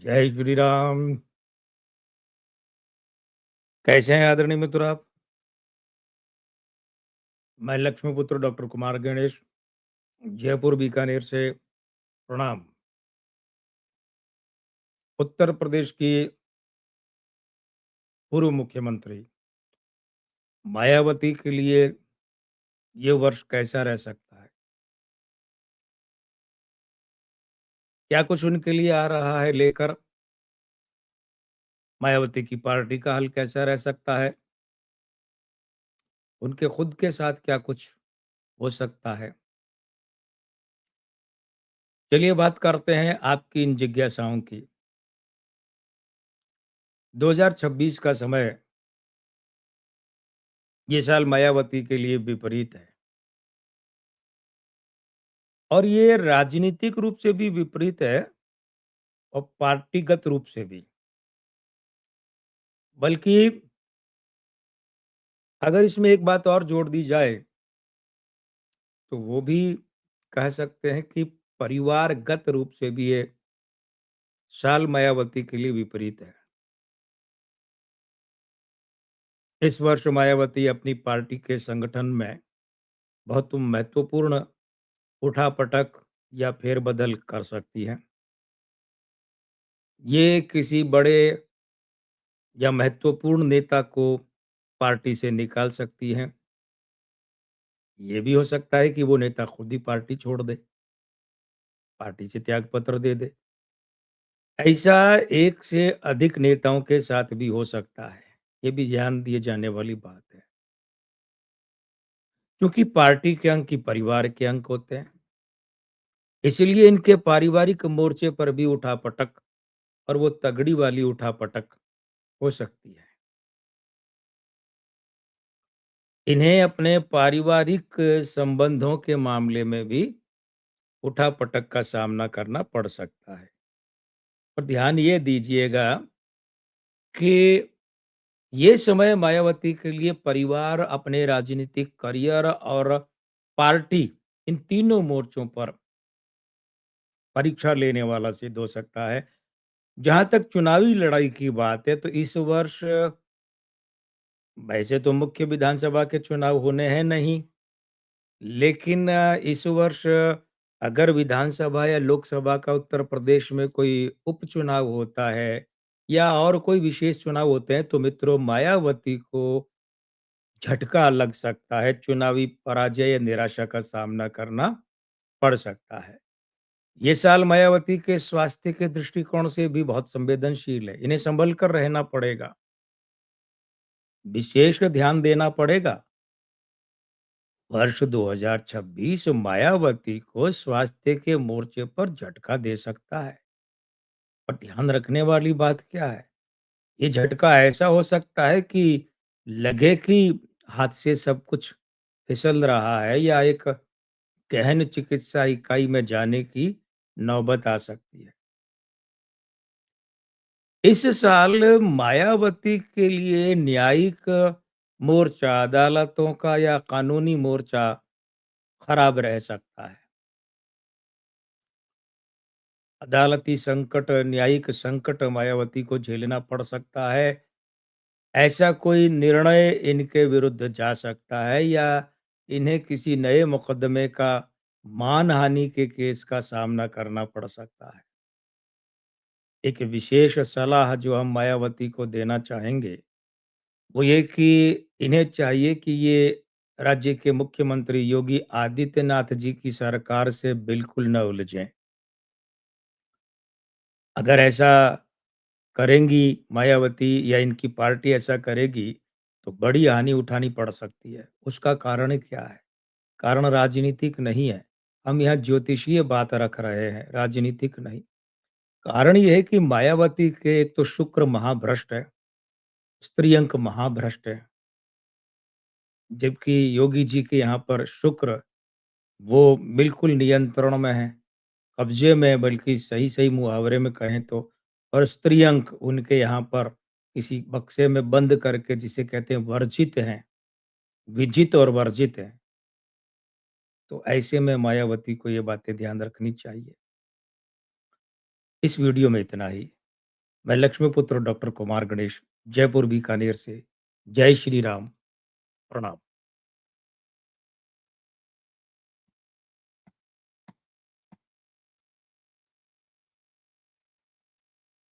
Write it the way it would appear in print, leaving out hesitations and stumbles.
जय श्री राम। कैसे हैं आदरणीय मित्र आप? मैं लक्ष्मीपुत्र डॉक्टर कुमार गणेश, जयपुर बीकानेर से प्रणाम। उत्तर प्रदेश की पूर्व मुख्यमंत्री मायावती के लिए ये वर्ष कैसा रह सकता है? क्या कुछ उनके लिए आ रहा है लेकर? मायावती की पार्टी का हल कैसा रह सकता है? उनके खुद के साथ क्या कुछ हो सकता है? चलिए बात करते हैं आपकी इन जिज्ञासाओं की। 2026 का समय ये साल मायावती के लिए विपरीत है और ये राजनीतिक रूप से भी विपरीत है और पार्टीगत रूप से भी। बल्कि अगर इसमें एक बात और जोड़ दी जाए, तो वो भी कह सकते हैं कि परिवारगत रूप से भी ये साल मायावती के लिए विपरीत है। इस वर्ष मायावती अपनी पार्टी के संगठन में बहुत महत्वपूर्ण उठापटक या फेरबदल कर सकती है। ये किसी बड़े या महत्वपूर्ण नेता को पार्टी से निकाल सकती हैं। ये भी हो सकता है कि वो नेता खुद ही पार्टी छोड़ दे, पार्टी से त्यागपत्र दे दे। ऐसा एक से अधिक नेताओं के साथ भी हो सकता है। ये भी ध्यान दिए जाने वाली बात है। क्योंकि पार्टी के अंक ही परिवार के अंक होते हैं। इसलिए इनके पारिवारिक मोर्चे पर भी उठापटक और वो तगड़ी वाली उठापटक हो सकती है। इन्हें अपने पारिवारिक संबंधों के मामले में भी उठापटक का सामना करना पड़ सकता है। और ध्यान ये दीजिएगा कि ये समय मायावती के लिए परिवार, अपने राजनीतिक करियर और पार्टी, इन तीनों मोर्चों पर परीक्षा लेने वाला सिद्ध हो सकता है। जहाँ तक चुनावी लड़ाई की बात है, तो इस वर्ष वैसे तो मुख्य विधानसभा के चुनाव होने हैं नहीं, लेकिन इस वर्ष अगर विधानसभा या लोकसभा का उत्तर प्रदेश में कोई उपचुनाव होता है या और कोई विशेष चुनाव होते हैं, तो मित्रों मायावती को झटका लग सकता है, चुनावी पराजय या निराशा का सामना करना पड़ सकता है। ये साल मायावती के स्वास्थ्य के दृष्टिकोण से भी बहुत संवेदनशील है, इन्हें संभल कर रहना पड़ेगा, विशेष ध्यान देना पड़ेगा। वर्ष 2026 मायावती को स्वास्थ्य के मोर्चे पर झटका दे सकता है। और ध्यान रखने वाली बात क्या है? ये झटका ऐसा हो सकता है कि लगे कि हाथ से सब कुछ फिसल रहा है या एक गहन चिकित्सा इकाई में जाने की नौबत आ सकती है। इस साल मायावती के लिए न्यायिक मोर्चा, अदालतों का या कानूनी मोर्चा खराब रह सकता है। अदालती संकट, न्यायिक संकट मायावती को झेलना पड़ सकता है। ऐसा कोई निर्णय इनके विरुद्ध जा सकता है या इन्हें किसी नए मुकदमे का मानहानि के केस का सामना करना पड़ सकता है। एक विशेष सलाह जो हम मायावती को देना चाहेंगे, वो ये कि इन्हें चाहिए कि ये राज्य के मुख्यमंत्री योगी आदित्यनाथ जी की सरकार से बिल्कुल न उलझें। अगर ऐसा करेंगी मायावती या इनकी पार्टी ऐसा करेगी, तो बड़ी हानि उठानी पड़ सकती है। उसका कारण क्या है? कारण राजनीतिक नहीं है। हम यहाँ ज्योतिषीय बात रख रहे हैं, राजनीतिक नहीं। कारण ये है कि मायावती के एक तो शुक्र महाभ्रष्ट है, स्त्री अंक महाभ्रष्ट है, जबकि योगी जी के यहाँ पर शुक्र वो बिल्कुल नियंत्रण में है, कब्जे में है, बल्कि सही-सही मुहावरे में कहें तो। और स्त्री अंक उनके यहाँ पर किसी बक्से में बंद करके जिसे कहते हैं वर्जित हैं, विजित और वर्जित हैं। तो ऐसे में मायावती को ये बातें ध्यान रखनी चाहिए। इस वीडियो में इतना ही। मैं लक्ष्मीपुत्र डॉक्टर कुमार गणेश, जयपुर बीकानेर से। जय श्री राम, प्रणाम।